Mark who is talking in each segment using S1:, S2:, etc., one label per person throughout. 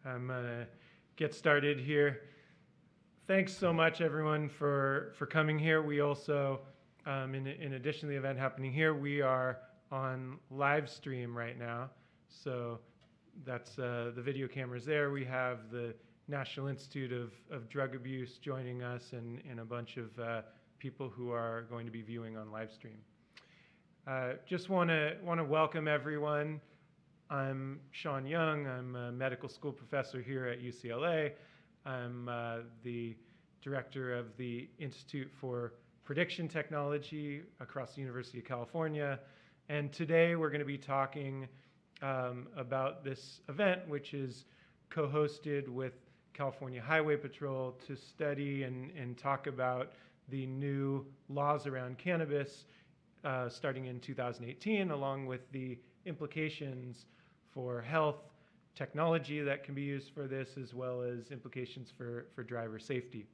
S1: I'm gonna get started here. Thanks so much, everyone, for coming here. We also, in addition to the event happening here, we are on live stream right now. So that's the video cameras there. We have the National Institute of Drug Abuse joining us, and a bunch of people who are going to be viewing on live stream. Just want to welcome everyone. I'm Sean Young. I'm a medical school professor here at UCLA. I'm the director of the Institute for Prediction Technology across the University of California. And today we're going to be talking about this event, which is co-hosted with California Highway Patrol to study and talk about the new laws around cannabis starting in 2018, along with the implications for health, technology that can be used for this, as well as implications for driver safety.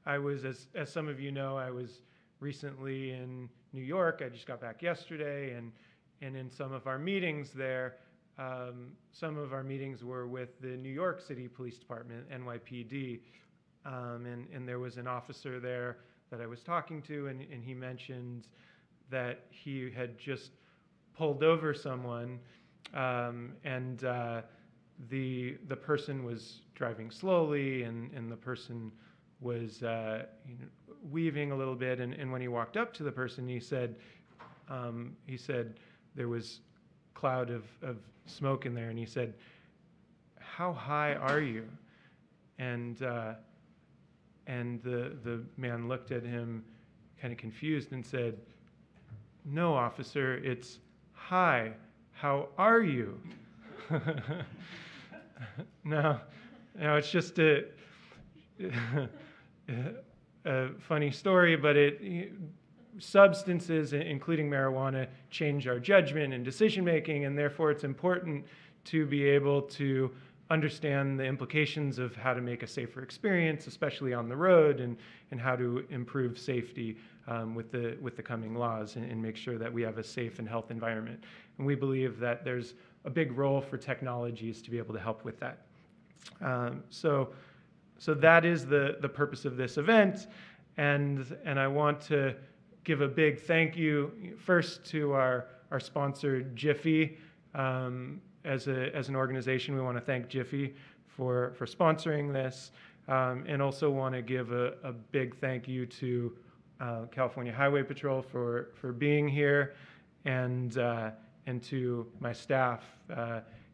S1: I was, as some of you know, I was recently in New York. I just got back yesterday, and in some of our meetings there, some of our meetings were with the New York City Police Department, NYPD, and there was an officer there that I was talking to, and he mentioned that he had just pulled over someone, and the person was driving slowly, and the person was weaving a little bit, and when he walked up to the person, he said there was a cloud of smoke in there, and he said, "How high are you?" And the man looked at him kind of confused and said, "No, officer, it's hi, how are you?" No, it's just a funny story, but substances, including marijuana, change our judgment and decision making, and therefore it's important to be able to understand the implications of how to make a safer experience, especially on the road, and how to improve safety with the coming laws, and make sure that we have a safe and health environment. And we believe that there's a big role for technologies to be able to help with that. So that is the purpose of this event, and I want to give a big thank you first to our sponsor, Jiffy. As an organization, we want to thank Jiffy for sponsoring this, and also want to give a big thank you to California Highway Patrol for being here, and to my staff,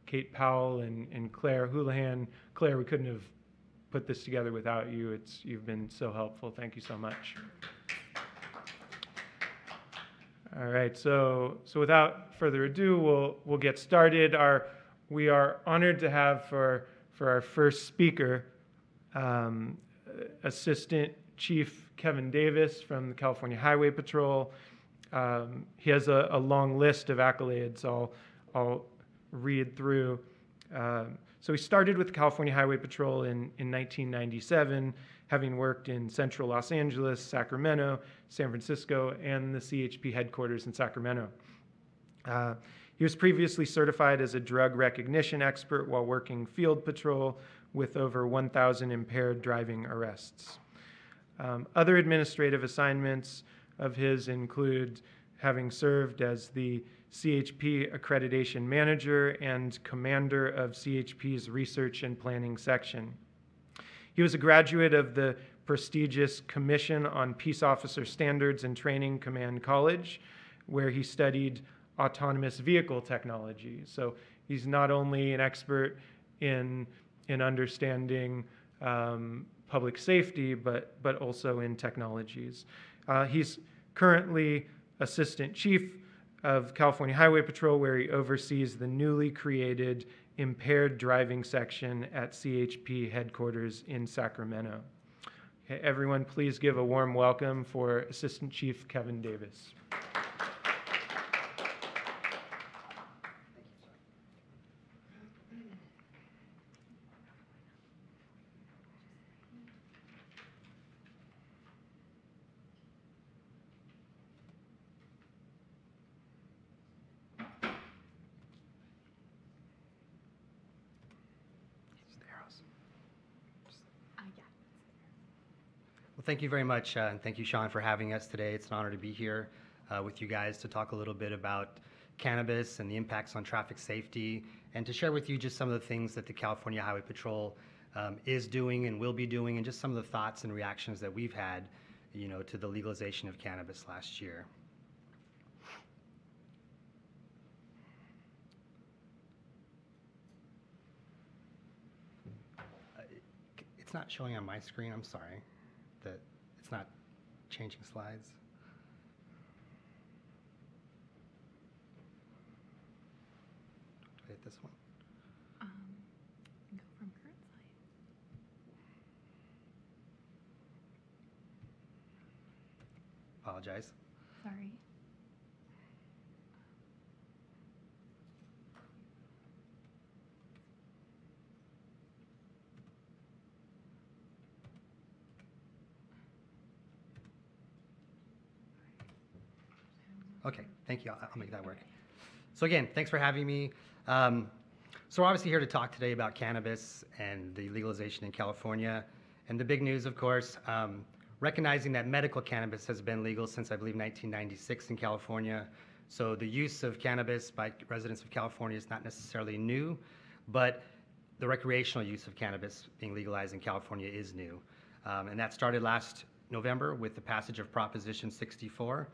S1: Kate Powell and Claire Houlihan. Claire, we couldn't have put this together without you. You've been so helpful. Thank you so much. All right, so without further ado, we'll get started. We are honored to have for our first speaker, Assistant Chief Kevin Davis from the California Highway Patrol. He has a long list of accolades I'll read through. So he started with the California Highway Patrol in 1997, having worked in central Los Angeles, Sacramento, San Francisco, and the CHP headquarters in Sacramento. He was previously certified as a drug recognition expert while working field patrol with over 1,000 impaired driving arrests. Other administrative assignments of his include having served as the CHP Accreditation Manager and Commander of CHP's Research and Planning Section. He was a graduate of the prestigious Commission on Peace Officer Standards and Training Command College, where he studied autonomous vehicle technology. So he's not only an expert in understanding public safety, but also in technologies. He's currently Assistant Chief of California Highway Patrol, where he oversees the newly created Impaired Driving Section at CHP headquarters in Sacramento. Okay, everyone, please give a warm welcome for Assistant Chief Kevin Davis.
S2: Well, thank you very much, and thank you, Sean, for having us today. It's an honor to be here with you guys to talk a little bit about cannabis and the impacts on traffic safety, and to share with you just some of the things that the California Highway Patrol is doing and will be doing, and just some of the thoughts and reactions that we've had, to the legalization of cannabis last year. It's not showing on my screen. I'm sorry that it's not changing slides. Do I hit this one?
S3: Go from current slide.
S2: Apologize.
S3: Sorry.
S2: Okay, thank you. I'll make that work. So again, thanks for having me. So we're obviously here to talk today about cannabis and the legalization in California. And the big news, of course, recognizing that medical cannabis has been legal since, I believe, 1996 in California. So the use of cannabis by residents of California is not necessarily new, but the recreational use of cannabis being legalized in California is new. And that started last November with the passage of Proposition 64,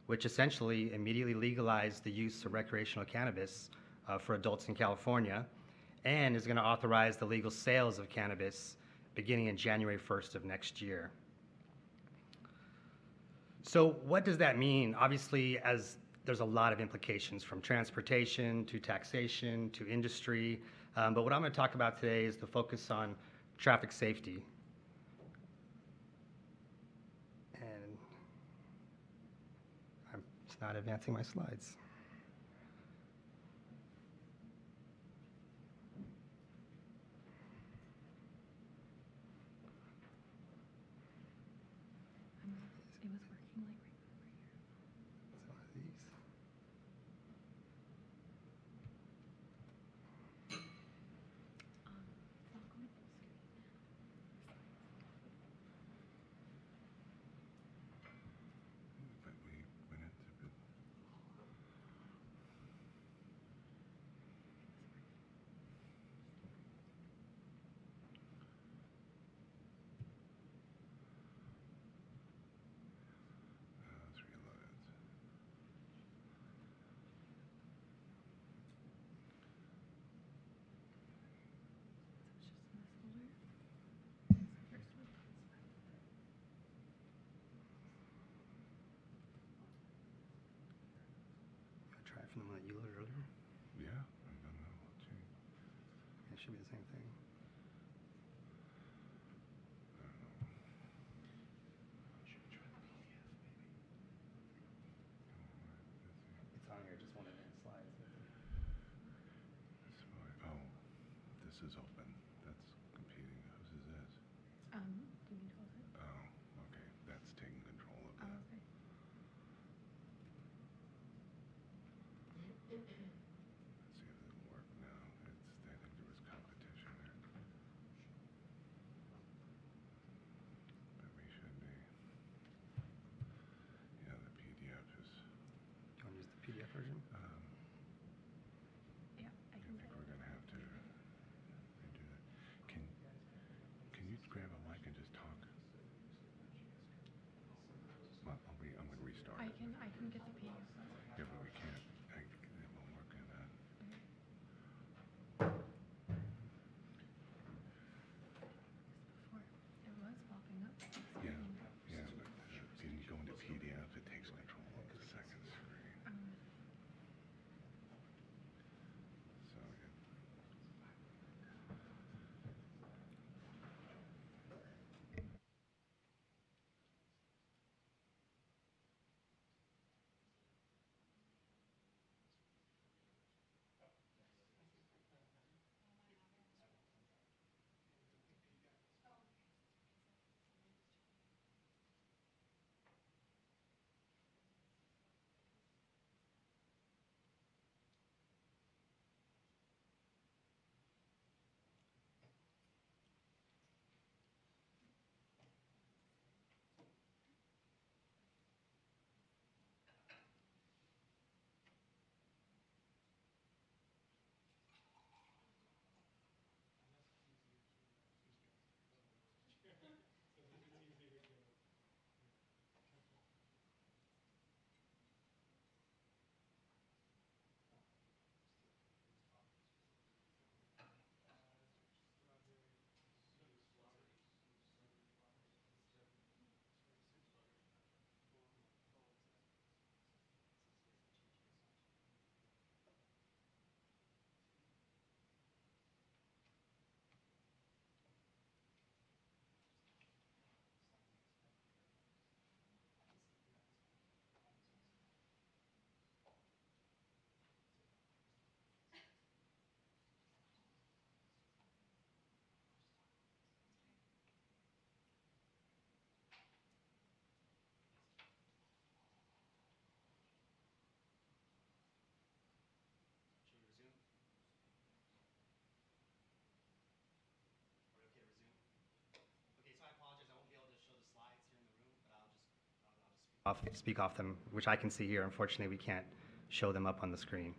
S2: which essentially immediately legalized the use of recreational cannabis for adults in California, and is going to authorize the legal sales of cannabis beginning in January 1st of next year. So what does that mean? Obviously, as there's a lot of implications from transportation to taxation to industry, but what I'm going to talk about today is the focus on traffic safety. It's not advancing my slides.
S3: It was working like right
S2: It's one of these.
S3: It's not going full screen.
S4: But we went into bit. Let's reload it.
S2: Try it from the one that you loaded earlier.
S4: Yeah, I don't know what changed.
S2: It should be the same thing.
S4: I don't know. Should we try the PDF maybe?
S2: It's on here, just one advanced slides.
S4: That's why. Oh, this is open. That's competing. Whose is this?
S3: Do you need to close it?
S4: Oh, okay. That's taking control of that.
S3: Okay.
S4: Let's see if it'll work now. I think there was competition there. But we should be. Yeah, the PDF is.
S2: Do you want to use the PDF version?
S3: Yeah, I
S4: I
S3: can
S4: think we're gonna have to redo that. Can you grab a mic and just talk? Well, I'm gonna restart it.
S3: I can get the PDF.
S4: Yeah, but we can't. It won't work in that.
S3: Before it was popping up.
S4: Yeah, yeah, but when you go into PDF, it takes control of the second screen. So yeah.
S2: speak off them, which I can see here. Unfortunately, we can't show them up on the screen.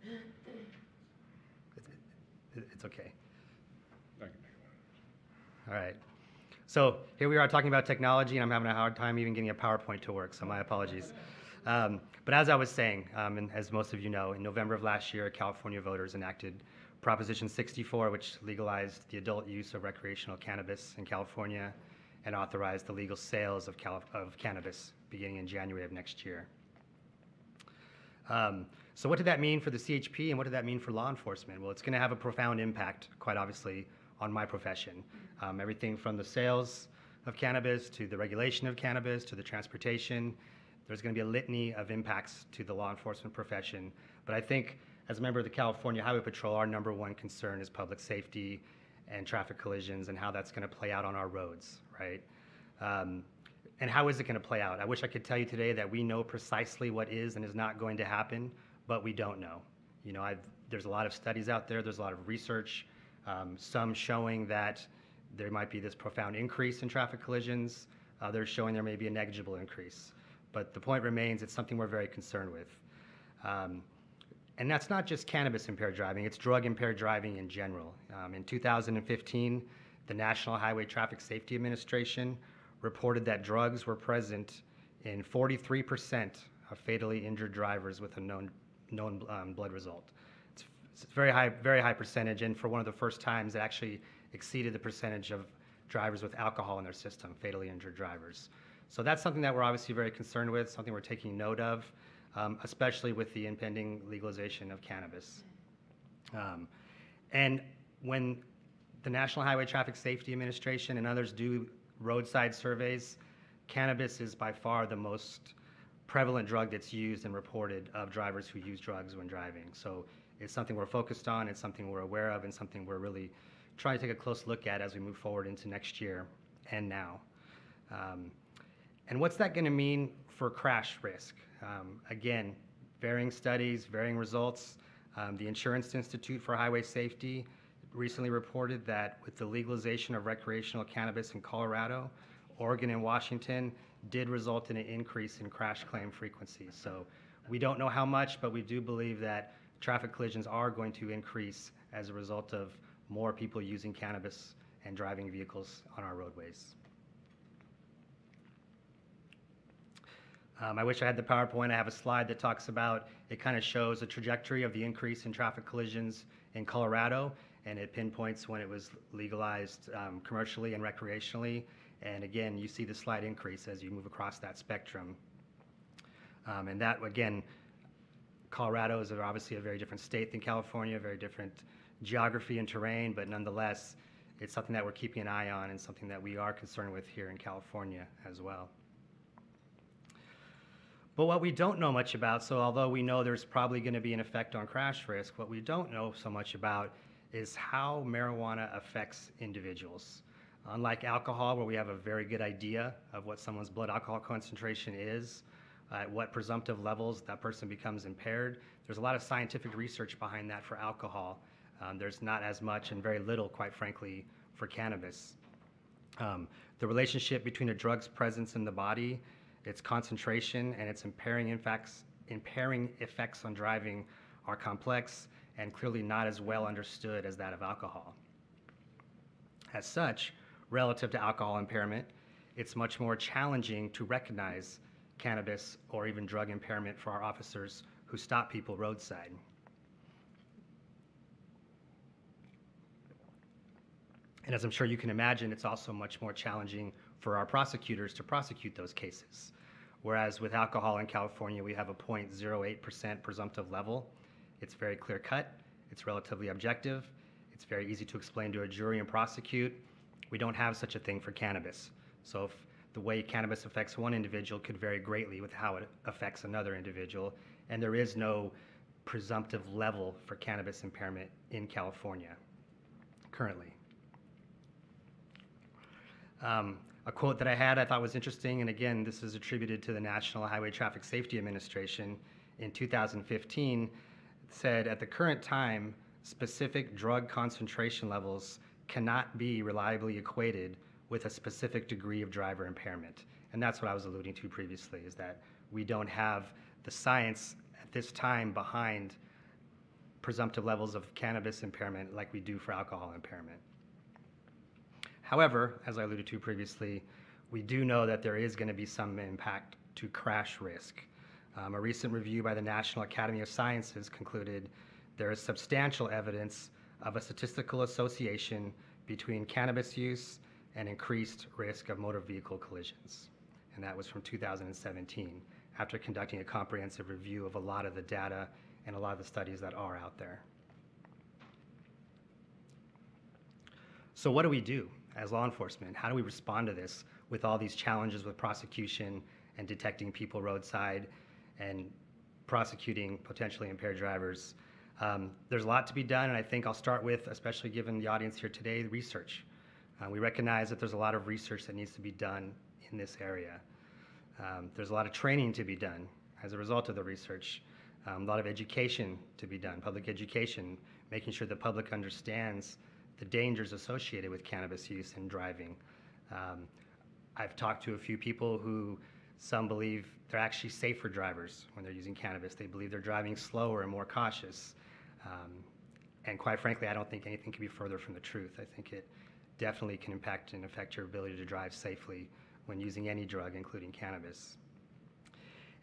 S2: It's okay.
S4: I can make one.
S2: All right. So here we are talking about technology, and I'm having a hard time even getting a PowerPoint to work, so my apologies. But as I was saying, and as most of you know, in November of last year, California voters enacted Proposition 64, which legalized the adult use of recreational cannabis in California and authorized the legal sales of cannabis beginning in January of next year. So what did that mean for the CHP and what did that mean for law enforcement? Well, it's going to have a profound impact, quite obviously, on my profession. Everything from the sales of cannabis to the regulation of cannabis to the transportation. There's going to be a litany of impacts to the law enforcement profession. But I think as a member of the California Highway Patrol, our number one concern is public safety and traffic collisions and how that's going to play out on our roads, right? And how is it going to play out? I wish I could tell you today that we know precisely what is and is not going to happen, but we don't know. You know, there's a lot of studies out there, there's a lot of research, some showing that there might be this profound increase in traffic collisions, others showing there may be a negligible increase. But the point remains, it's something we're very concerned with. And that's not just cannabis-impaired driving, it's drug-impaired driving in general. In 2015, the National Highway Traffic Safety Administration reported that drugs were present in 43% of fatally injured drivers with a known blood result. It's a very high percentage, and for one of the first times, it actually exceeded the percentage of drivers with alcohol in their system, fatally injured drivers. So that's something that we're obviously very concerned with, something we're taking note of, especially with the impending legalization of cannabis. And when the National Highway Traffic Safety Administration and others do roadside surveys, cannabis is by far the most prevalent drug that's used and reported of drivers who use drugs when driving. So it's something we're focused on, it's something we're aware of, and something we're really trying to take a close look at as we move forward into next year and now. And what's that going to mean for crash risk? Again, varying studies, varying results. The Insurance Institute for Highway Safety recently reported that with the legalization of recreational cannabis in Colorado, Oregon, and Washington did result in an increase in crash claim frequency. So we don't know how much, but we do believe that traffic collisions are going to increase as a result of more people using cannabis and driving vehicles on our roadways. I wish I had the PowerPoint. I have a slide that talks about, it kind of shows a trajectory of the increase in traffic collisions in Colorado, and it pinpoints when it was legalized commercially and recreationally. And again, you see the slight increase as you move across that spectrum. And that, again, Colorado is obviously a very different state than California, very different geography and terrain, but nonetheless, it's something that we're keeping an eye on and something that we are concerned with here in California as well. But what we don't know much about, so although we know there's probably going to be an effect on crash risk, what we don't know so much about is how marijuana affects individuals. Unlike alcohol, where we have a very good idea of what someone's blood alcohol concentration is, at what presumptive levels that person becomes impaired, there's a lot of scientific research behind that for alcohol. There's not as much and very little, quite frankly, for cannabis. The relationship between a drug's presence in the body, its concentration, and its impairing effects on driving are complex and clearly not as well understood as that of alcohol. As such, relative to alcohol impairment, it's much more challenging to recognize cannabis or even drug impairment for our officers who stop people roadside. And as I'm sure you can imagine, it's also much more challenging for our prosecutors to prosecute those cases. Whereas with alcohol in California, we have a 0.08% presumptive level. It's very clear cut, it's relatively objective, it's very easy to explain to a jury and prosecute. We don't have such a thing for cannabis. So if the way cannabis affects one individual could vary greatly with how it affects another individual, and there is no presumptive level for cannabis impairment in California currently. A quote that I had I thought was interesting, and again, this is attributed to the National Highway Traffic Safety Administration in 2015, it said, "At the current time, specific drug concentration levels cannot be reliably equated with a specific degree of driver impairment." And that's what I was alluding to previously, is that we don't have the science at this time behind presumptive levels of cannabis impairment like we do for alcohol impairment. However, as I alluded to previously, we do know that there is going to be some impact to crash risk. A recent review by the National Academy of Sciences concluded there is substantial evidence of a statistical association between cannabis use and increased risk of motor vehicle collisions. And that was from 2017, after conducting a comprehensive review of a lot of the data and a lot of the studies that are out there. So what do we do as law enforcement? How do we respond to this with all these challenges with prosecution and detecting people roadside and prosecuting potentially impaired drivers? There's a lot to be done, and I think I'll start with, especially given the audience here today, research. We recognize that there's a lot of research that needs to be done in this area. There's a lot of training to be done as a result of the research. A lot of education to be done, public education, making sure the public understands the dangers associated with cannabis use and driving. I've talked to a few people who some believe they're actually safer drivers when they're using cannabis. They believe they're driving slower and more cautious. And quite frankly, I don't think anything can be further from the truth. I think it definitely can impact and affect your ability to drive safely when using any drug, including cannabis.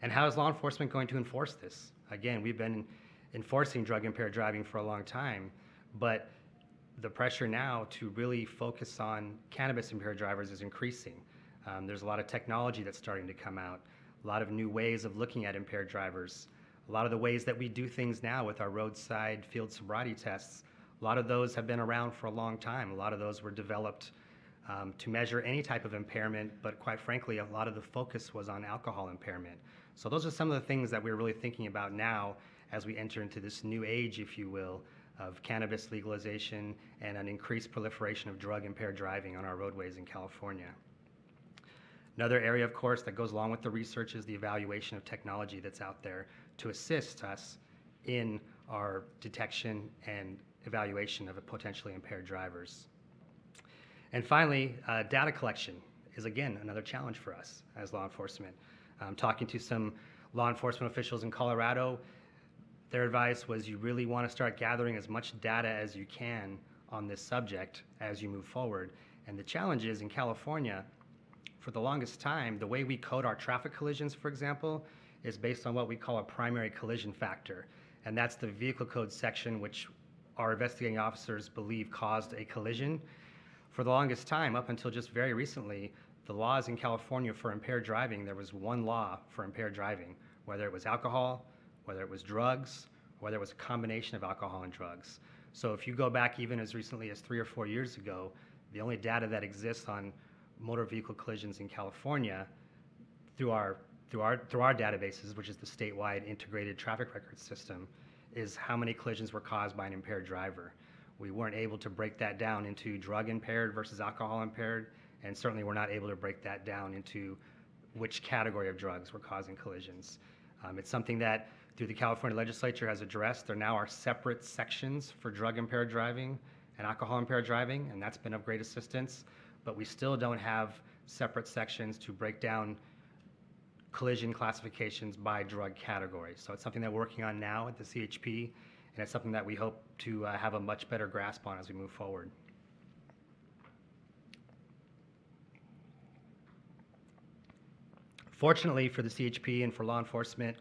S2: And how is law enforcement going to enforce this? Again, we've been enforcing drug-impaired driving for a long time, but the pressure now to really focus on cannabis-impaired drivers is increasing. There's a lot of technology that's starting to come out, a lot of new ways of looking at impaired drivers, a lot of the ways that we do things now with our roadside field sobriety tests. A lot of those have been around for a long time. A lot of those were developed to measure any type of impairment, but quite frankly, a lot of the focus was on alcohol impairment. So those are some of the things that we're really thinking about now as we enter into this new age, if you will, of cannabis legalization and an increased proliferation of drug-impaired driving on our roadways in California. Another area, of course, that goes along with the research is the evaluation of technology that's out there to assist us in our detection and evaluation of potentially impaired drivers. And finally, data collection is, again, another challenge for us as law enforcement. Talking to some law enforcement officials in Colorado, their advice was you really want to start gathering as much data as you can on this subject as you move forward. And the challenge is in California, for the longest time, the way we code our traffic collisions, for example, is based on what we call a primary collision factor. And that's the vehicle code section which our investigating officers believe caused a collision. For the longest time, up until just very recently, the laws in California for impaired driving, there was one law for impaired driving, whether it was alcohol, whether it was drugs, whether it was a combination of alcohol and drugs. So if you go back even as recently as 3 or 4 years ago, the only data that exists on motor vehicle collisions in California through our databases, which is the statewide integrated traffic record system, is how many collisions were caused by an impaired driver. We weren't able to break that down into drug impaired versus alcohol impaired, and certainly we're not able to break that down into which category of drugs were causing collisions. It's something that through the California legislature has addressed. There now are separate sections for drug impaired driving and alcohol impaired driving, and that's been of great assistance, but we still don't have separate sections to break down collision classifications by drug category. So it's something that we're working on now at the CHP, and it's something that we hope to have a much better grasp on as we move forward. Fortunately for the CHP and for law enforcement,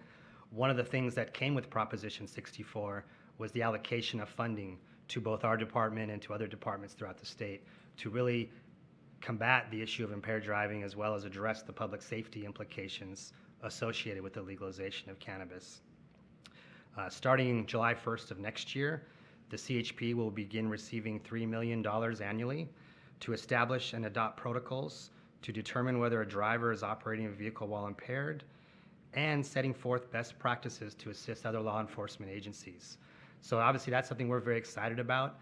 S2: one of the things that came with Proposition 64 was the allocation of funding to both our department and to other departments throughout the state to really combat the issue of impaired driving as well as address the public safety implications associated with the legalization of cannabis. Starting July 1st of next year, the CHP will begin receiving $3 million annually to establish and adopt protocols to determine whether a driver is operating a vehicle while impaired and setting forth best practices to assist other law enforcement agencies. So obviously that's something we're very excited about.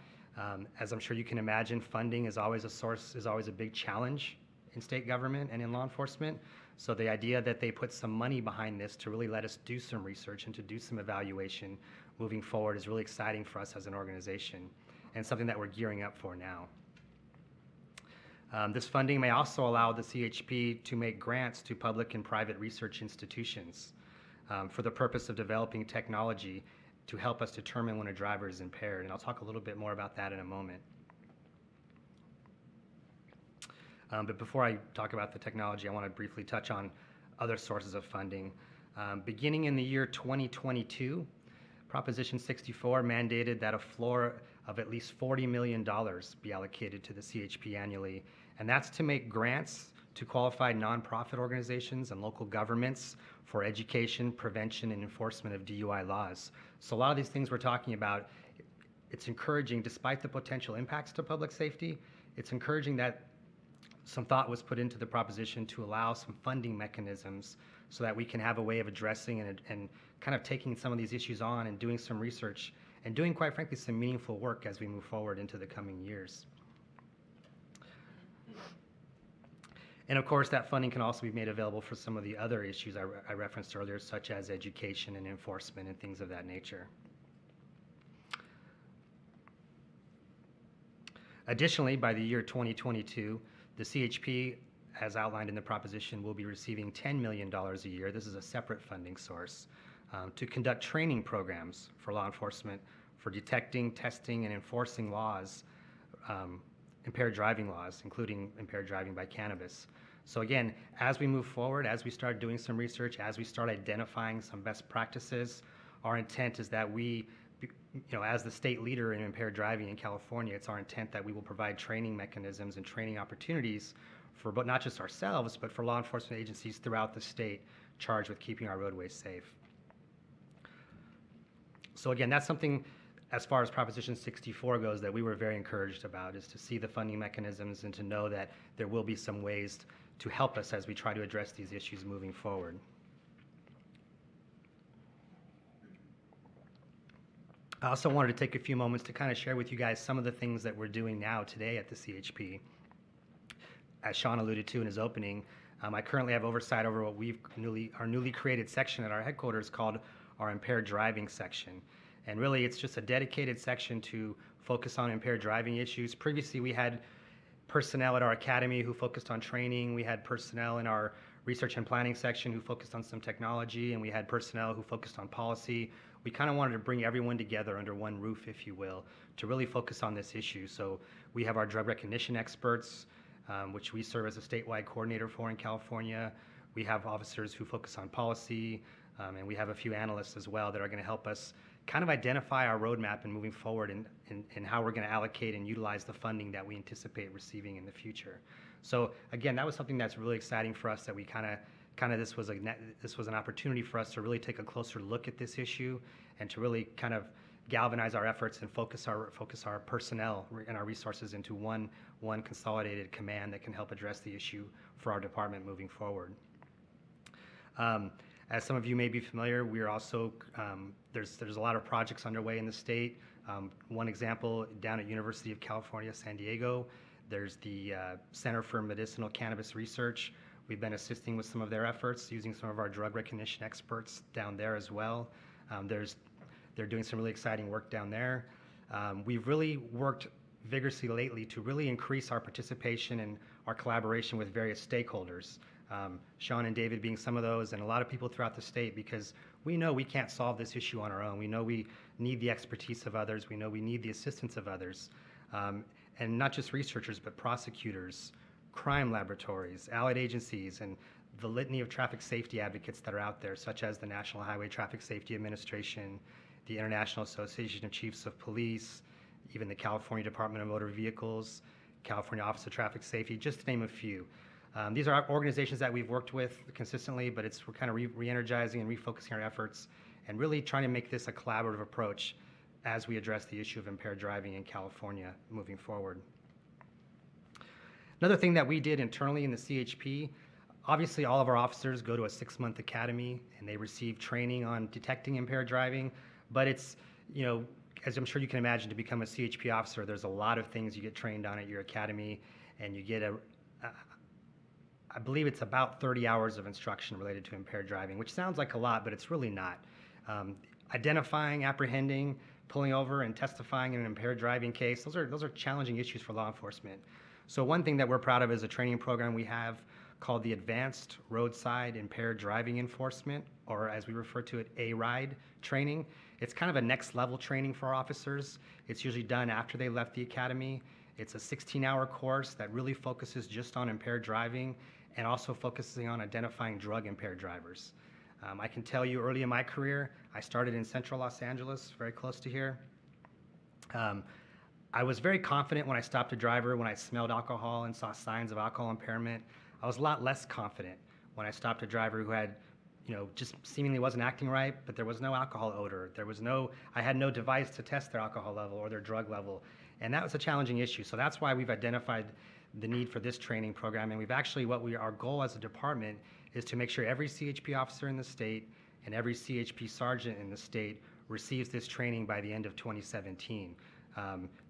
S2: As I'm sure you can imagine, funding is always a big challenge in state government and in law enforcement. So the idea that they put some money behind this to really let us do some research and to do some evaluation moving forward is really exciting for us as an organization and something that we're gearing up for now. This funding may also allow the CHP to make grants to public and private research institutions for the purpose of developing technology to help us determine when a driver is impaired. And I'll talk a little bit more about that in a moment. But before I talk about the technology, I want to briefly touch on other sources of funding. Beginning in the year 2022, Proposition 64 mandated that a floor of at least $40 million be allocated to the CHP annually, and that's to make grants to qualified nonprofit organizations and local governments for education, prevention, and enforcement of DUI laws. So a lot of these things we're talking about, it's encouraging, despite the potential impacts to public safety, it's encouraging that some thought was put into the proposition to allow some funding mechanisms so that we can have a way of addressing and kind of taking some of these issues on and doing some research and doing, quite frankly, some meaningful work as we move forward into the coming years. And of course, that funding can also be made available for some of the other issues I referenced earlier, such as education and enforcement and things of that nature. Additionally, by the year 2022, the CHP, as outlined in the proposition, will be receiving $10 million a year. This is a separate funding source to conduct training programs for law enforcement for detecting, testing, and enforcing laws, impaired driving laws, including impaired driving by cannabis. So again, as we move forward, as we start doing some research, as we start identifying some best practices, our intent is that we, as the state leader in impaired driving in California, it's our intent that we will provide training mechanisms and training opportunities for not just ourselves, but for law enforcement agencies throughout the state charged with keeping our roadways safe. So again, that's something, as far as Proposition 64 goes, that we were very encouraged about, is to see the funding mechanisms and to know that there will be some ways to help us as we try to address these issues moving forward. I also wanted to take a few moments to kind of share with you guys some of the things that we're doing now today at the CHP. As Sean alluded to in his opening, I currently have oversight over what our newly created section at our headquarters called our impaired driving section. And really, it's just a dedicated section to focus on impaired driving issues. Previously, we had personnel at our academy who focused on training. We had personnel in our research and planning section who focused on some technology, and we had personnel who focused on policy. We kind of wanted to bring everyone together under one roof, if you will, to really focus on this issue. So we have our drug recognition experts, which we serve as a statewide coordinator for in California. We have officers who focus on policy, and we have a few analysts as well that are going to help us kind of identify our roadmap and moving forward and how we're going to allocate and utilize the funding that we anticipate receiving in the future. So again, that was something that's really exciting for us, that we this was an opportunity for us to really take a closer look at this issue and to really kind of galvanize our efforts and focus our personnel and our resources into one consolidated command that can help address the issue for our department moving forward. As some of you may be familiar, we are also, there's a lot of projects underway in the state. One example, down at University of California, San Diego, there's the Center for Medicinal Cannabis Research. We've been assisting with some of their efforts using some of our drug recognition experts down there as well. They're doing some really exciting work down there. We've really worked vigorously lately to really increase our participation and our collaboration with various stakeholders. Sean and David being some of those, and a lot of people throughout the state, because we know we can't solve this issue on our own. We know we need the expertise of others. We know we need the assistance of others. And not just researchers, but prosecutors, crime laboratories, allied agencies, and the litany of traffic safety advocates that are out there, such as the National Highway Traffic Safety Administration, the International Association of Chiefs of Police, even the California Department of Motor Vehicles, California Office of Traffic Safety, just to name a few. These are organizations that we've worked with consistently, but we're kind of re-energizing and refocusing our efforts and really trying to make this a collaborative approach as we address the issue of impaired driving in California moving forward. Another thing that we did internally in the CHP, obviously all of our officers go to a 6-month academy and they receive training on detecting impaired driving, but it's, as I'm sure you can imagine, to become a CHP officer, there's a lot of things you get trained on at your academy, and you get I believe it's about 30 hours of instruction related to impaired driving, which sounds like a lot, but it's really not. Identifying, apprehending, pulling over, and testifying in an impaired driving case, those are challenging issues for law enforcement. So one thing that we're proud of is a training program we have called the Advanced Roadside Impaired Driving Enforcement, or as we refer to it, ARIDE training. It's kind of a next level training for our officers. It's usually done after they left the academy. It's a 16-hour course that really focuses just on impaired driving and also focusing on identifying drug impaired drivers. I can tell you early in my career, I started in central Los Angeles, very close to here. I was very confident when I stopped a driver, when I smelled alcohol and saw signs of alcohol impairment. I was a lot less confident when I stopped a driver who had, just seemingly wasn't acting right, but there was no alcohol odor. I had no device to test their alcohol level or their drug level. And that was a challenging issue. So that's why we've identified the need for this training program. And we've actually, our goal as a department is to make sure every CHP officer in the state and every CHP sergeant in the state receives this training by the end of 2017.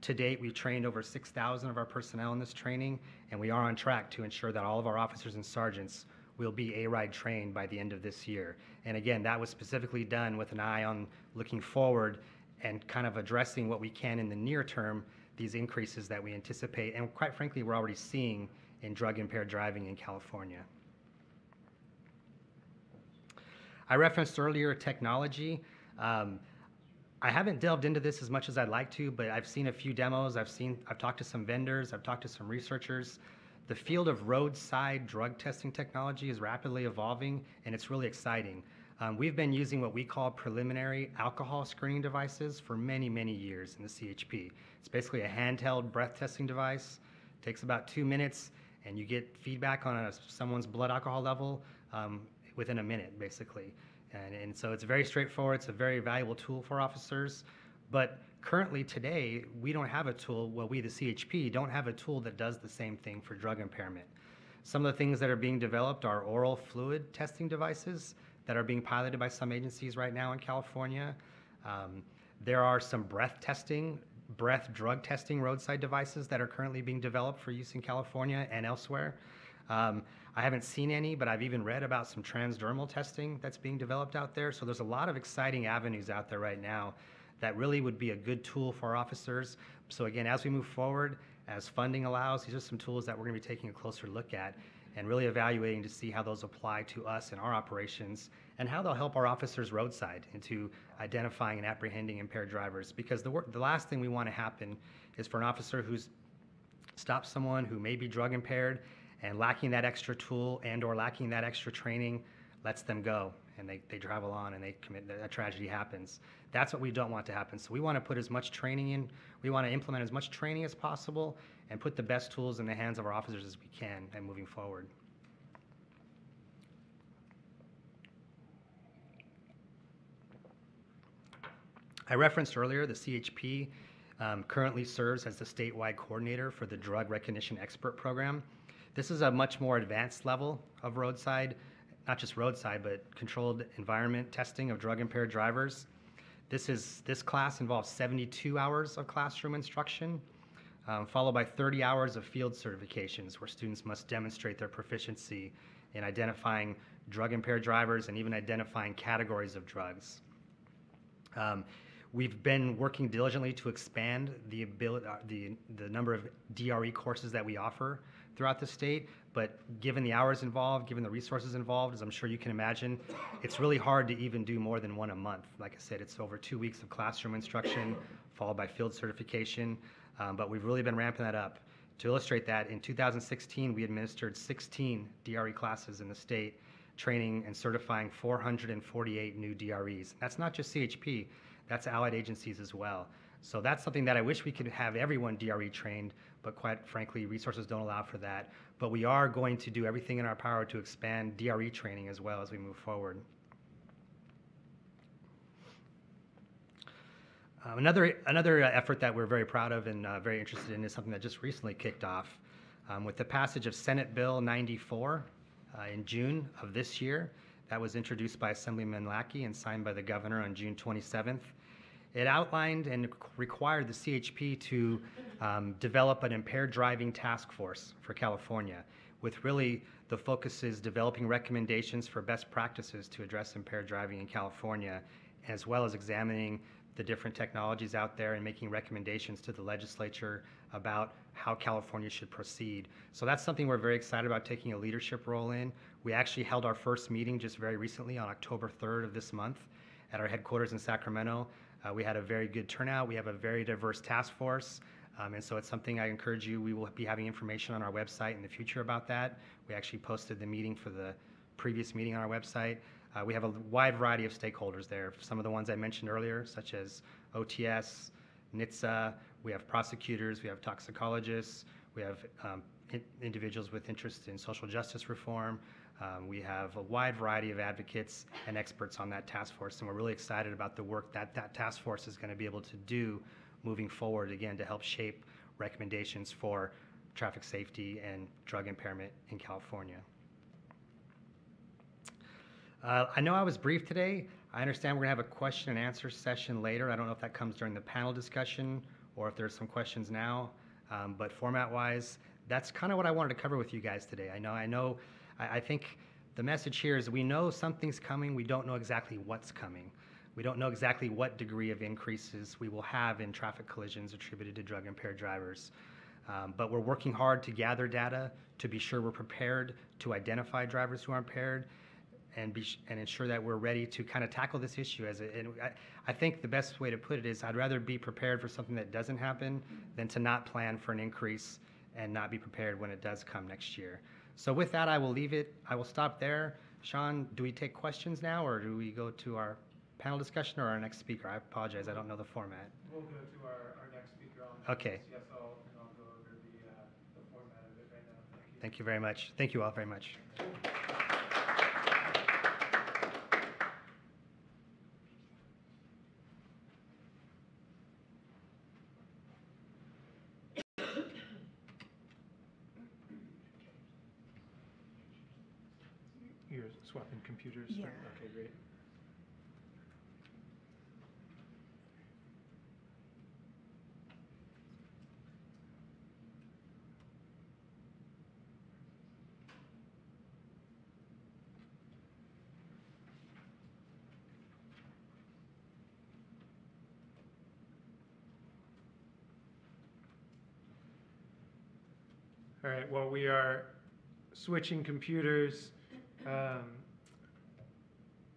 S2: To date, we've trained over 6,000 of our personnel in this training, and we are on track to ensure that all of our officers and sergeants will be ARIDE trained by the end of this year. And again, that was specifically done with an eye on looking forward and kind of addressing what we can in the near term, these increases that we anticipate, and quite frankly, we're already seeing in drug-impaired driving in California. I referenced earlier technology. I haven't delved into this as much as I'd like to, but I've seen a few demos. I've talked to some vendors. I've talked to some researchers. The field of roadside drug testing technology is rapidly evolving, and it's really exciting. We've been using what we call preliminary alcohol screening devices for many, many years in the CHP. It's basically a handheld breath testing device. It takes about 2 minutes, and you get feedback on someone's blood alcohol level within a minute, basically. And so it's very straightforward. It's a very valuable tool for officers. But currently today, we don't have a tool, we, the CHP, don't have a tool that does the same thing for drug impairment. Some of the things that are being developed are oral fluid testing devices that are being piloted by some agencies right now in California. There are some breath drug testing roadside devices that are currently being developed for use in California and elsewhere. I haven't seen any, but I've even read about some transdermal testing that's being developed out there. So there's a lot of exciting avenues out there right now that really would be a good tool for our officers. So again, as we move forward, as funding allows, these are some tools that we're going to be taking a closer look at and really evaluating to see how those apply to us in our operations and how they'll help our officers roadside into identifying and apprehending impaired drivers. Because the last thing we want to happen is for an officer who's stopped someone who may be drug impaired and lacking that extra tool and or lacking that extra training, lets them go and they travel on and they commit, a tragedy happens. That's what we don't want to happen. So we want to put as much training in, we want to implement as much training as possible and put the best tools in the hands of our officers as we can and moving forward. I referenced earlier the CHP currently serves as the statewide coordinator for the Drug Recognition Expert Program. This is a much more advanced level of roadside, not just roadside, but controlled environment testing of drug-impaired drivers. This class involves 72 hours of classroom instruction, followed by 30 hours of field certifications where students must demonstrate their proficiency in identifying drug-impaired drivers and even identifying categories of drugs. We've been working diligently to expand the number of DRE courses that we offer throughout the state, but given the hours involved, given the resources involved, as I'm sure you can imagine, it's really hard to even do more than one a month. Like I said, it's over 2 weeks of classroom instruction, followed by field certification, but we've really been ramping that up. To illustrate that, in 2016, we administered 16 DRE classes in the state, training and certifying 448 new DREs. That's not just CHP, that's allied agencies as well. So that's something that I wish we could have everyone DRE trained, but quite frankly, resources don't allow for that. But we are going to do everything in our power to expand DRE training as well as we move forward. Another effort that we're very proud of and very interested in is something that just recently kicked off. With the passage of Senate Bill 94 in June of this year, that was introduced by Assemblyman Lackey and signed by the governor on June 27th. It outlined and required the CHP to develop an impaired driving task force for California, with really the focus is developing recommendations for best practices to address impaired driving in California, as well as examining the different technologies out there and making recommendations to the legislature about how California should proceed. So that's something we're very excited about taking a leadership role in. We actually held our first meeting just very recently on October 3rd of this month at our headquarters in Sacramento. We had a very good turnout. We have a very diverse task force. And so it's something I encourage you. We will be having information on our website in the future about that. We actually posted the meeting for the previous meeting on our website. We have a wide variety of stakeholders there. Some of the ones I mentioned earlier, such as OTS, NHTSA, we have prosecutors, we have toxicologists, we have individuals with interest in social justice reform. We have a wide variety of advocates and experts on that task force, and we're really excited about the work that that task force is going to be able to do moving forward, again, to help shape recommendations for traffic safety and drug impairment in California. I know I was brief today. I understand we're going to have a question and answer session later. I don't know if that comes during the panel discussion or if there's some questions now, but format-wise, that's kind of what I wanted to cover with you guys today. I think the message here is we know something's coming. We don't know exactly what's coming. We don't know exactly what degree of increases we will have in traffic collisions attributed to drug-impaired drivers. But we're working hard to gather data to be sure we're prepared to identify drivers who are impaired and ensure that we're ready to kind of tackle this issue. I think the best way to put it is I'd rather be prepared for something that doesn't happen than to not plan for an increase and not be prepared when it does come next year. So with that, I will leave it. I will stop there. Sean, do we take questions now, or do we go to our panel discussion or our next speaker? I apologize, I don't know the format.
S1: We'll go to our next speaker on
S2: Okay.
S1: Yes, I'll go over the format of it right now. Thank you.
S2: Thank you very much. Thank you all very much.
S1: You're swapping computers?
S3: Yeah.
S1: Okay, great. All right, while we are switching computers, I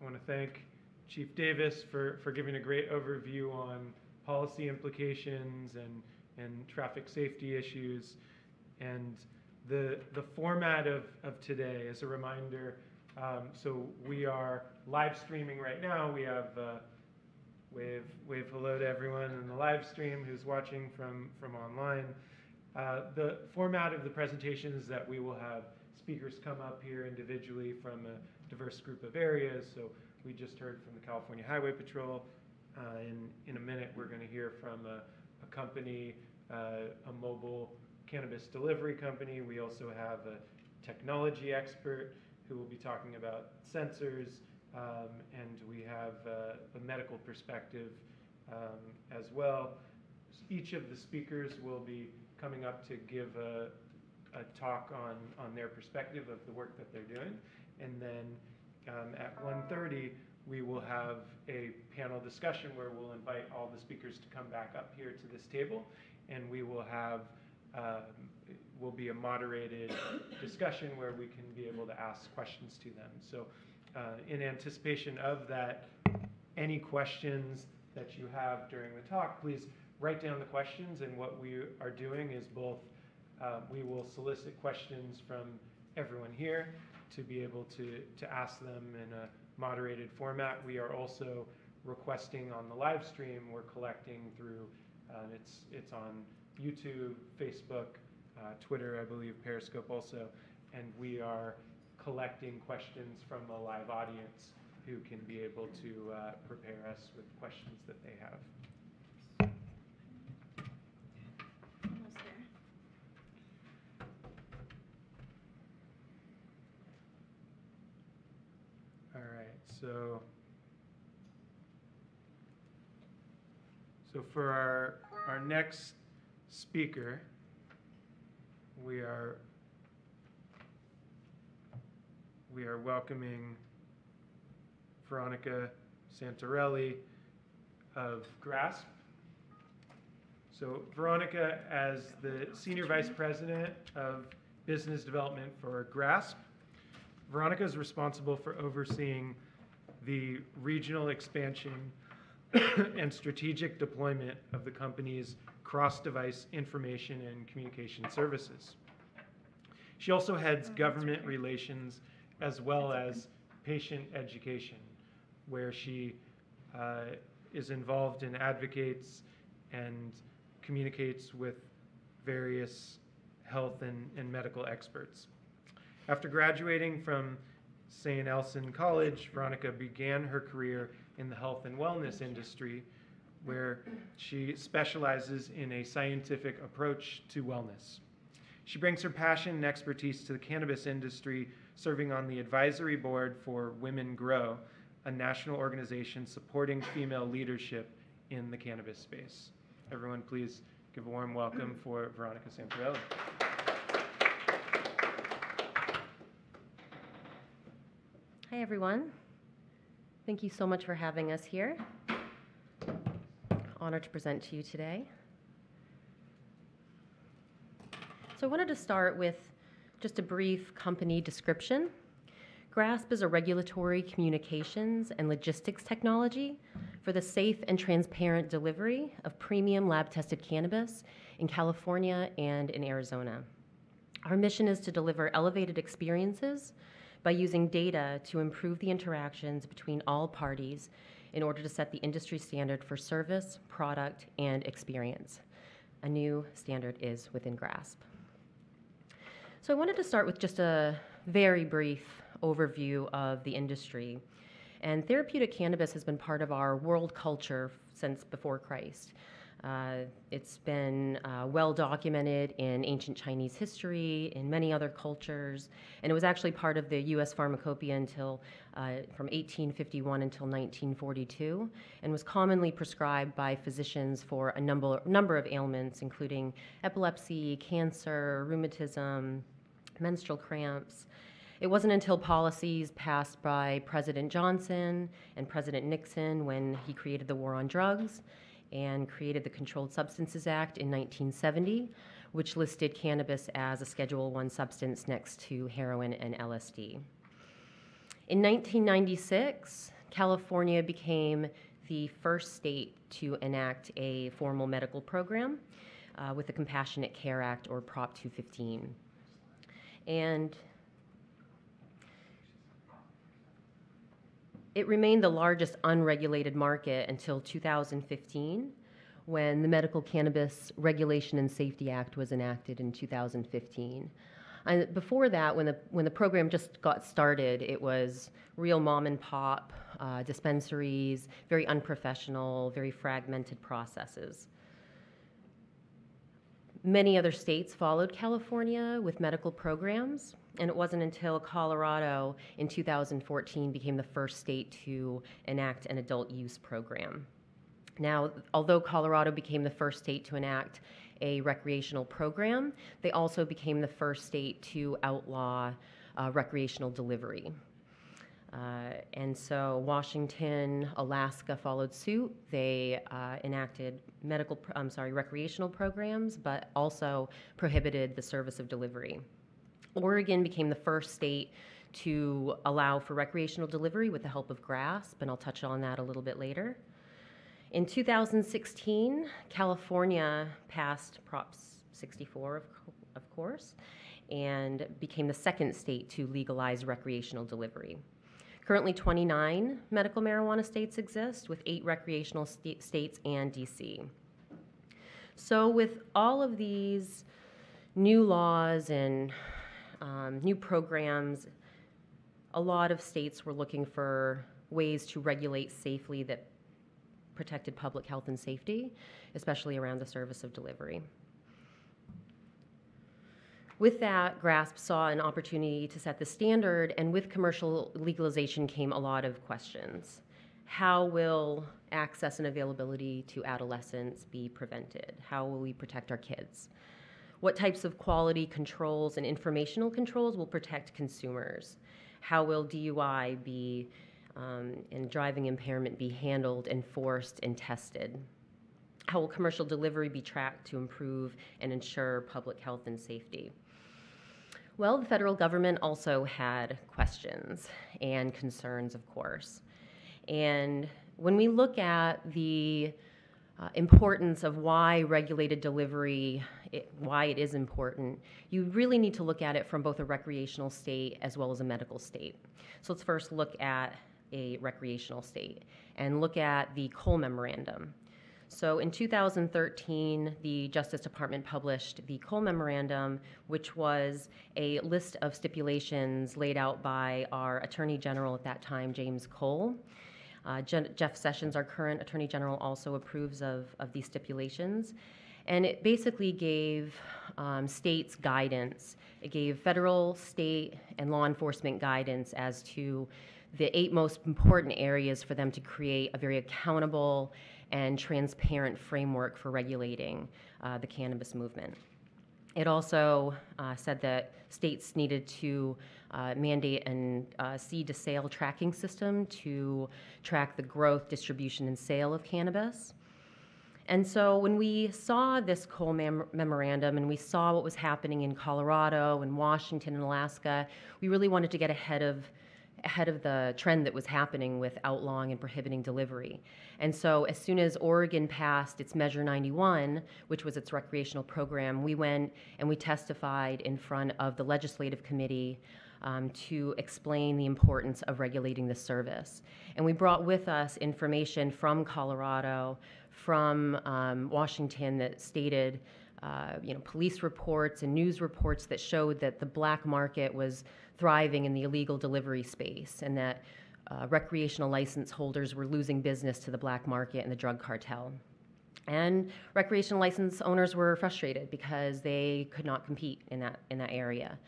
S1: want to thank Chief Davis for giving a great overview on policy implications and traffic safety issues. And the format of today, as a reminder, so we are live streaming right now. We have wave hello to everyone in the live stream who's watching from online. The format of the presentation is that we will have speakers come up here individually from a diverse group of areas. So we just heard from the California Highway Patrol. In a minute, we're going to hear from a company, a mobile cannabis delivery company. We also have a technology expert who will be talking about sensors, and we have a medical perspective as well. Each of the speakers will be coming up to give a talk on their perspective of the work that they're doing. And then at 1:30, we will have a panel discussion where we'll invite all the speakers to come back up here to this table, and we will have will be a moderated discussion where we can be able to ask questions to them. So in anticipation of that, any questions that you have during the talk, please write down the questions. And what we are doing is both we will solicit questions from everyone here to be able to ask them in a moderated format. We are also requesting on the live stream. We're collecting through it's on YouTube, Facebook, Twitter, I believe, Periscope also, and we are collecting questions from a live audience who can be able to prepare us with questions that they have.
S3: Almost there.
S1: All right, so for our next speaker, we are welcoming Veronica Santarelli of GRASP. So Veronica, as the Senior Vice President of Business Development for GRASP, Veronica is responsible for overseeing the regional expansion and strategic deployment of the company's cross-device information and communication services. She also heads government relations as well as patient education, where she is involved and advocates and communicates with various health and medical experts. After graduating from St. Elson College, Veronica began her career in the health and wellness industry, where she specializes in a scientific approach to wellness. She brings her passion and expertise to the cannabis industry, serving on the advisory board for Women Grow, a national organization supporting female leadership in the cannabis space. Everyone, please give a warm welcome for Veronica Santarelli.
S5: Hi, everyone. Thank you so much for having us here. Honored to present to you today. So I wanted to start with just a brief company description. GRASP is a regulatory communications and logistics technology for the safe and transparent delivery of premium lab-tested cannabis in California and in Arizona. Our mission is to deliver elevated experiences by using data to improve the interactions between all parties in order to set the industry standard for service, product, and experience. A new standard is within GRASP. So I wanted to start with just a very brief overview of the industry. And therapeutic cannabis has been part of our world culture since before Christ. It's been well documented in ancient Chinese history, in many other cultures, and it was actually part of the U.S. pharmacopoeia until from 1851 until 1942, and was commonly prescribed by physicians for a number of ailments, including epilepsy, cancer, rheumatism, menstrual cramps. It wasn't until policies passed by President Johnson and President Nixon when he created the War on Drugs and created the Controlled Substances Act in 1970, which listed cannabis as a Schedule I substance next to heroin and LSD. In 1996, California became the first state to enact a formal medical program with the Compassionate Care Act, or Prop 215. And it remained the largest unregulated market until 2015, when the Medical Cannabis Regulation and Safety Act was enacted in 2015. And before that, when the program just got started, it was real mom and pop dispensaries, very unprofessional, very fragmented processes. Many other states followed California with medical programs, and it wasn't until Colorado in 2014 became the first state to enact an adult use program. Now, although Colorado became the first state to enact a recreational program, they also became the first state to outlaw recreational delivery. And so Washington, Alaska followed suit. They enacted recreational programs, but also prohibited the service of delivery. Oregon became the first state to allow for recreational delivery with the help of GRASP, and I'll touch on that a little bit later. In 2016, California passed Prop 64, of course, and became the second state to legalize recreational delivery. Currently, 29 medical marijuana states exist, with 8 recreational states and DC. So with all of these new laws and new programs, a lot of states were looking for ways to regulate safely that protected public health and safety, especially around the service of delivery. With that, GRASP saw an opportunity to set the standard, and with commercial legalization came a lot of questions. How will access and availability to adolescents be prevented? How will we protect our kids? What types of quality controls and informational controls will protect consumers? How will DUI and driving impairment be handled, enforced, and tested? How will commercial delivery be tracked to improve and ensure public health and safety? Well, the federal government also had questions and concerns, of course. And when we look at the importance of why regulated delivery, why it is important, you really need to look at it from both a recreational state as well as a medical state. So let's first look at a recreational state and look at the Cole Memorandum. So in 2013, the Justice Department published the Cole Memorandum, which was a list of stipulations laid out by our Attorney General at that time, James Cole. Jeff Sessions, our current Attorney General, also approves of these stipulations. And it basically gave states guidance. It gave federal, state, and law enforcement guidance as to the 8 most important areas for them to create a very accountable and transparent framework for regulating the cannabis movement. It also said that states needed to mandate an seed-to-sale tracking system to track the growth, distribution, and sale of cannabis. And so when we saw this Cole Memorandum and we saw what was happening in Colorado and Washington and Alaska, we really wanted to get ahead of the trend that was happening with outlawing and prohibiting delivery. And so as soon as Oregon passed its Measure 91, which was its recreational program, we went and we testified in front of the legislative committee to explain the importance of regulating the service. And we brought with us information from Colorado, from Washington that stated police reports and news reports that showed that the black market was thriving in the illegal delivery space and that recreational license holders were losing business to the black market and the drug cartel. And recreational license owners were frustrated because they could not compete in that area.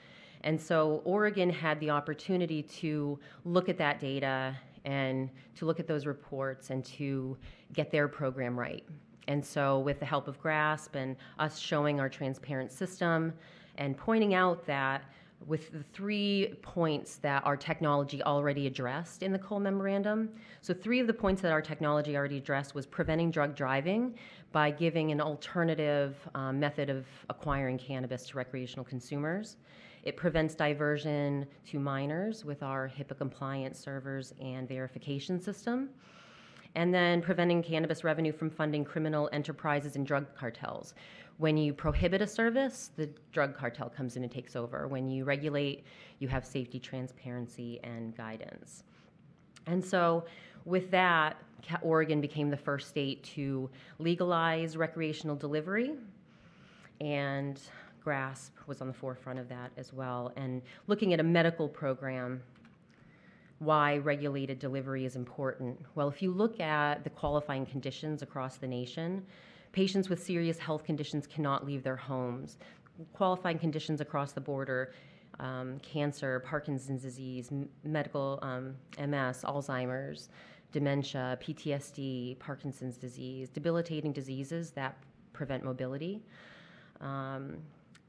S5: And so Oregon had the opportunity to look at that data and to look at those reports and to get their program right. And so with the help of GRASP and us showing our transparent system and pointing out that with the 3 points that our technology already addressed in the Cole Memorandum, so 3 of the points that our technology already addressed was preventing drug driving by giving an alternative method of acquiring cannabis to recreational consumers. It prevents diversion to minors with our HIPAA-compliant servers and verification system. And then preventing cannabis revenue from funding criminal enterprises and drug cartels. When you prohibit a service, the drug cartel comes in and takes over. When you regulate, you have safety, transparency, and guidance. And so with that, Oregon became the first state to legalize recreational delivery, and GRASP was on the forefront of that as well. And looking at a medical program, why regulated delivery is important. Well, if you look at the qualifying conditions across the nation, patients with serious health conditions cannot leave their homes. Qualifying conditions across the border, cancer, Parkinson's disease, medical MS, Alzheimer's, dementia, PTSD, Parkinson's disease, debilitating diseases that prevent mobility.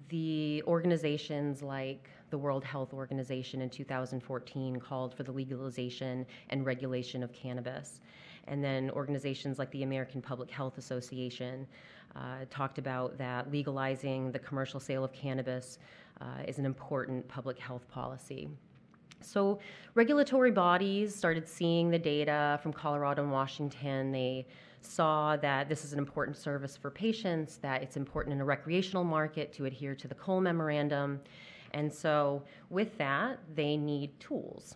S5: The organizations like the World Health Organization in 2014 called for the legalization and regulation of cannabis. And then organizations like the American Public Health Association talked about that legalizing the commercial sale of cannabis is an important public health policy. So regulatory bodies started seeing the data from Colorado and Washington. They saw that this is an important service for patients, that it's important in a recreational market to adhere to the Cole Memorandum. And so with that, they need tools.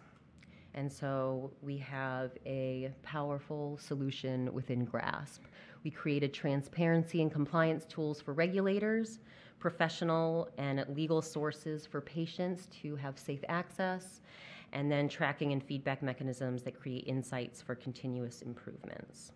S5: And so we have a powerful solution within GRASP. We created transparency and compliance tools for regulators, professional and legal sources for patients to have safe access, and then tracking and feedback mechanisms that create insights for continuous improvements.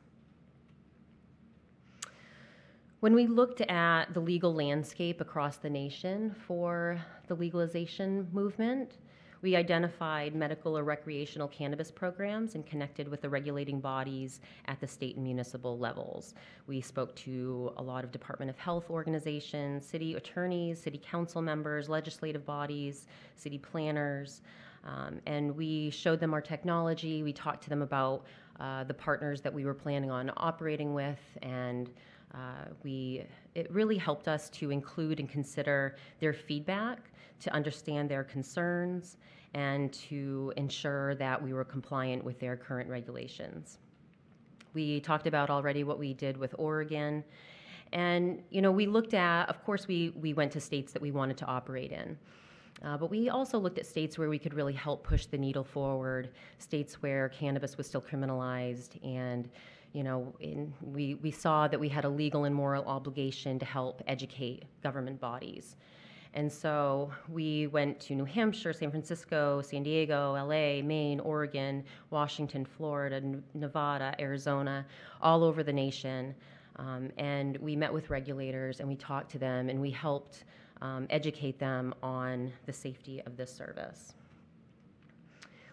S5: When we looked at the legal landscape across the nation for the legalization movement, we identified medical or recreational cannabis programs and connected with the regulating bodies at the state and municipal levels. We spoke to a lot of Department of Health organizations, city attorneys, city council members, legislative bodies, city planners, and we showed them our technology. We talked to them about the partners that we were planning on operating with and It really helped us to include and consider their feedback, to understand their concerns, and to ensure that we were compliant with their current regulations. We talked about already what we did with Oregon. And, we looked at, of course, we went to states that we wanted to operate in. But we also looked at states where we could really help push the needle forward, states where cannabis was still criminalized. And, we saw that we had a legal and moral obligation to help educate government bodies. And so we went to New Hampshire, San Francisco, San Diego, LA, Maine, Oregon, Washington, Florida, Nevada, Arizona, all over the nation. And we met with regulators and we talked to them and we helped educate them on the safety of this service.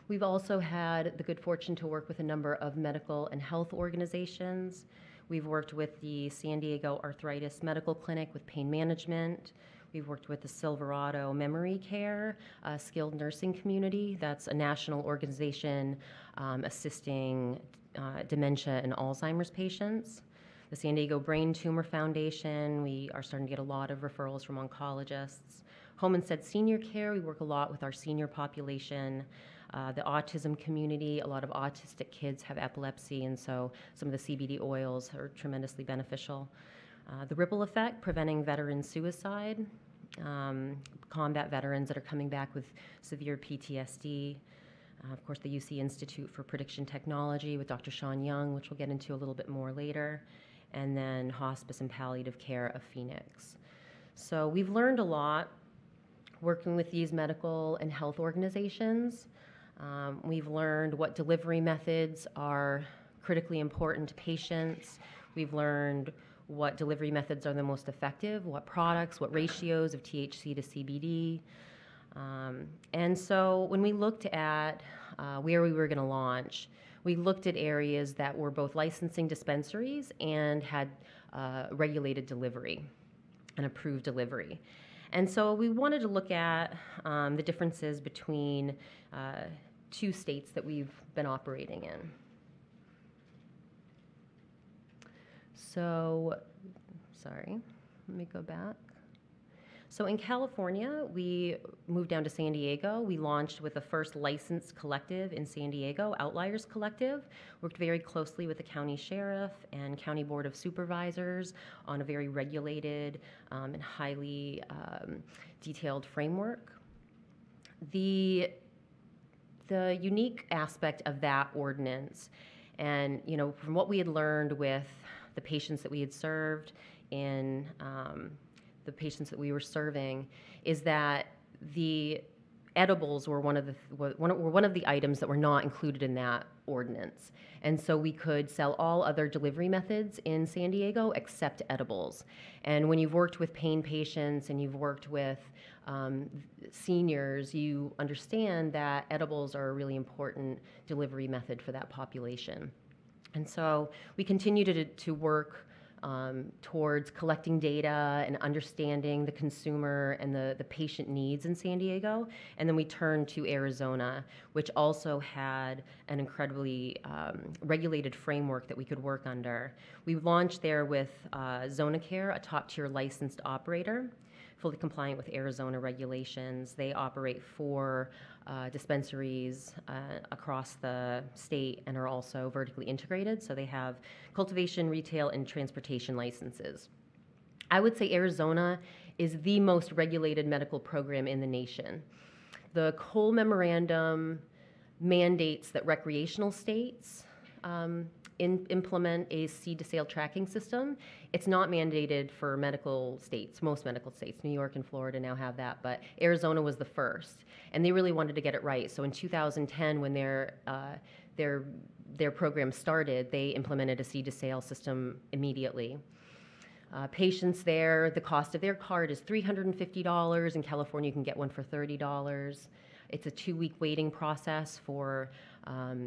S5: We've also had the good fortune to work with a number of medical and health organizations. We've worked with the San Diego Arthritis Medical Clinic with pain management. We've worked with the Silverado Memory Care skilled nursing community. That's a national organization assisting dementia and Alzheimer's patients. The San Diego Brain Tumor Foundation, we are starting to get a lot of referrals from oncologists. Home Instead Senior Care, we work a lot with our senior population. The autism community, a lot of autistic kids have epilepsy, and so some of the CBD oils are tremendously beneficial. The ripple effect, preventing veteran suicide, combat veterans that are coming back with severe PTSD. Of course, the UC Institute for Prediction Technology with Dr. Sean Young, which we'll get into a little bit more later, and then Hospice and Palliative Care of Phoenix. So we've learned a lot working with these medical and health organizations. We've learned what delivery methods are critically important to patients. We've learned what delivery methods are the most effective, what products, what ratios of THC to CBD. And so when we looked at where we were going to launch, we looked at areas that were both licensing dispensaries and had regulated delivery and approved delivery. And so we wanted to look at the differences between two states that we've been operating in. So, sorry, let me go back. So in California, we moved down to San Diego. We launched with the first licensed collective in San Diego, Outliers Collective. Worked very closely with the county sheriff and county board of supervisors on a very regulated and highly detailed framework. The unique aspect of that ordinance, and from what we had learned with the patients that we had served in the patients that we were serving, is that the edibles were one of the items that were not included in that ordinance. And so we could sell all other delivery methods in San Diego except edibles. And when you've worked with pain patients and you've worked with seniors, you understand that edibles are a really important delivery method for that population. And so we continue to work towards collecting data and understanding the consumer and the patient needs in San Diego. And then we turned to Arizona, which also had an incredibly regulated framework that we could work under. We launched there with ZonaCare, a top-tier licensed operator, fully compliant with Arizona regulations. They operate 4 dispensaries across the state and are also vertically integrated. So they have cultivation, retail, and transportation licenses. I would say Arizona is the most regulated medical program in the nation. The Cole Memorandum mandates that recreational states implement a seed-to-sale tracking system. It's not mandated for medical states. Most medical states, New York and Florida now have that, but Arizona was the first, and they really wanted to get it right. So in 2010, when their program started, they implemented a seed-to-sale system immediately. Patients there, the cost of their card is $350. In California, you can get one for $30. It's a 2-week waiting process for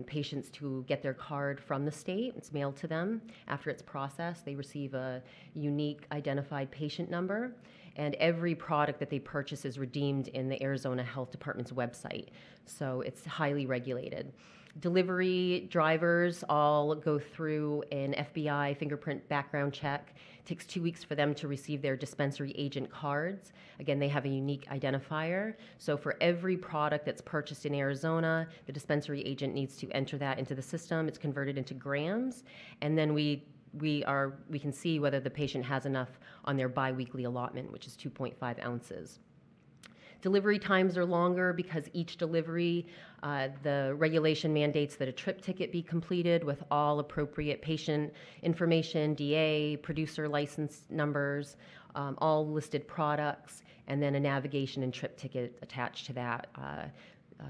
S5: patients to get their card from the state. It's mailed to them. After it's processed, they receive a unique identified patient number, and every product that they purchase is redeemed in the Arizona Health Department's website. So it's highly regulated. Delivery drivers all go through an FBI fingerprint background check. It takes 2 weeks for them to receive their dispensary agent cards. Again, they have a unique identifier. So for every product that's purchased in Arizona, the dispensary agent needs to enter that into the system. It's converted into grams, and then we can see whether the patient has enough on their biweekly allotment, which is 2.5 ounces. Delivery times are longer because each delivery, the regulation mandates that a trip ticket be completed with all appropriate patient information, DA, producer license numbers, all listed products, and then a navigation and trip ticket attached to that,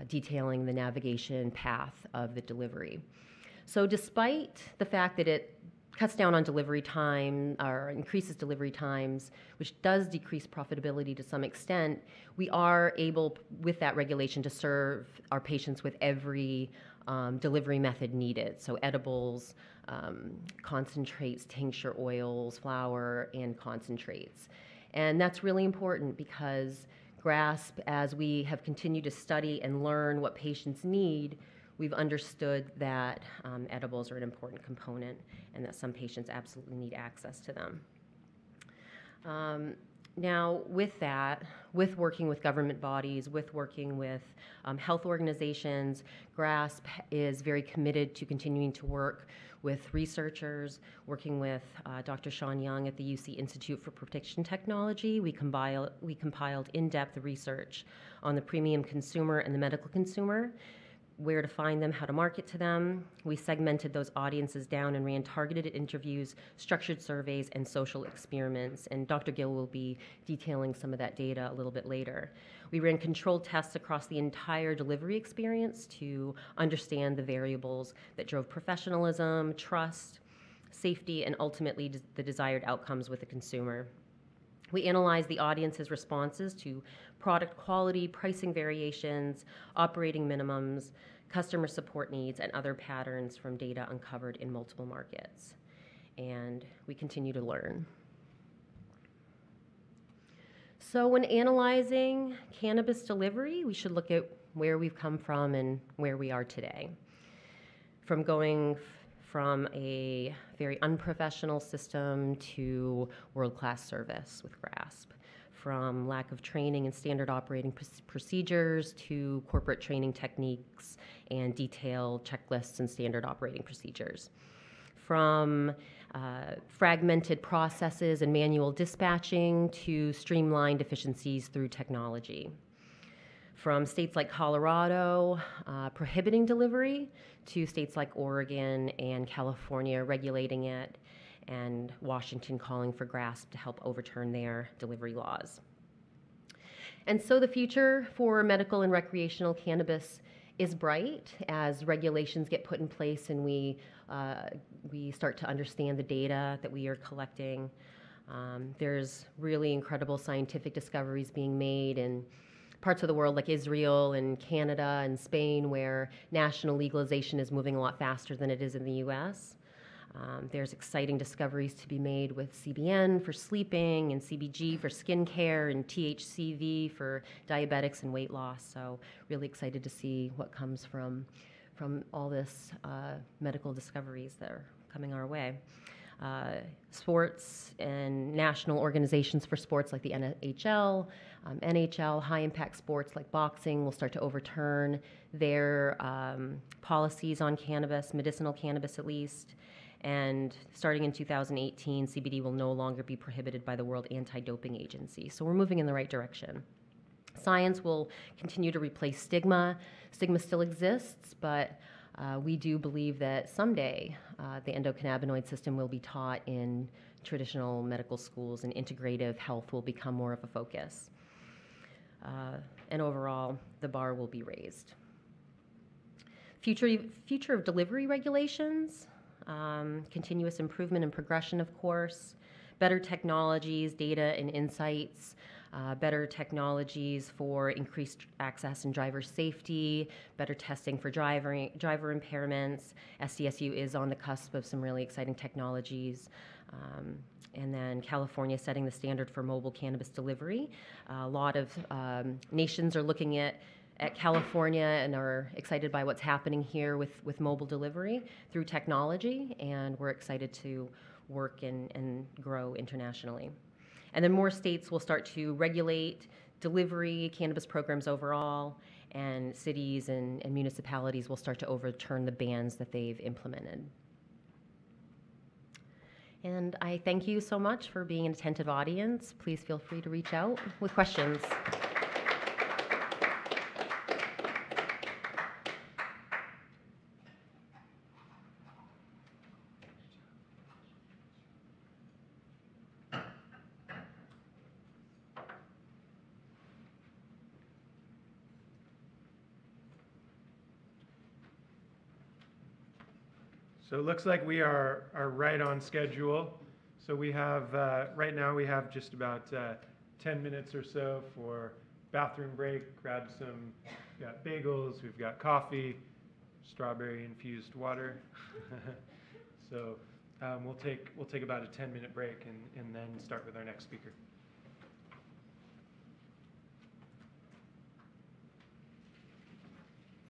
S5: detailing the navigation path of the delivery. So despite the fact that it cuts down on delivery time or increases delivery times, which does decrease profitability to some extent, we are able, with that regulation, to serve our patients with every delivery method needed. So edibles, concentrates, tincture oils, flour, and concentrates. And that's really important because GRASP, as we have continued to study and learn what patients need, we've understood that edibles are an important component and that some patients absolutely need access to them. Now, with that, with working with government bodies, with working with health organizations, GRASP is very committed to continuing to work with researchers, working with Dr. Sean Young at the UC Institute for Protection Technology. We compiled in-depth research on the premium consumer and the medical consumer, where to find them, how to market to them. We segmented those audiences down and ran targeted interviews, structured surveys, and social experiments. And Dr. Gill will be detailing some of that data a little bit later. We ran controlled tests across the entire delivery experience to understand the variables that drove professionalism, trust, safety, and ultimately the desired outcomes with the consumer. We analyzed the audience's responses to product quality, pricing variations, operating minimums, customer support needs, and other patterns from data uncovered in multiple markets. And we continue to learn. So when analyzing cannabis delivery, we should look at where we've come from and where we are today. From going from a very unprofessional system to world-class service with GRASP, from lack of training and standard operating procedures to corporate training techniques and detailed checklists and standard operating procedures, from fragmented processes and manual dispatching to streamlined efficiencies through technology. From states like Colorado prohibiting delivery to states like Oregon and California regulating it, and Washington calling for GRASP to help overturn their delivery laws. And so the future for medical and recreational cannabis is bright as regulations get put in place and we start to understand the data that we are collecting. There's really incredible scientific discoveries being made in parts of the world like Israel and Canada and Spain, where national legalization is moving a lot faster than it is in the US. There's exciting discoveries to be made with CBN for sleeping and CBG for skincare and THCV for diabetics and weight loss. So really excited to see what comes from all this medical discoveries that are coming our way. Sports and national organizations for sports like the NHL, NHL, high-impact sports like boxing will start to overturn their policies on cannabis, medicinal cannabis at least. And starting in 2018, CBD will no longer be prohibited by the World Anti-Doping Agency. So we're moving in the right direction. Science will continue to replace stigma. Stigma still exists, but we do believe that someday the endocannabinoid system will be taught in traditional medical schools and integrative health will become more of a focus. And overall, the bar will be raised. Future of delivery regulations, continuous improvement and progression, of course, better technologies, data and insights, better technologies for increased access and driver safety, better testing for driver impairments. SDSU is on the cusp of some really exciting technologies. And then California setting the standard for mobile cannabis delivery. A lot of nations are looking at at California and are excited by what's happening here with mobile delivery through technology, and we're excited to work and grow internationally. And then more states will start to regulate delivery, cannabis programs overall, and cities and municipalities will start to overturn the bans that they've implemented. And I thank you so much for being an attentive audience. Please feel free to reach out with questions.
S1: So it looks like we are right on schedule. So we have, right now we have just about 10 minutes or so for bathroom break, grab some, we've got bagels, we've got coffee, strawberry infused water. So we'll take about a 10-minute break and then start with our next speaker.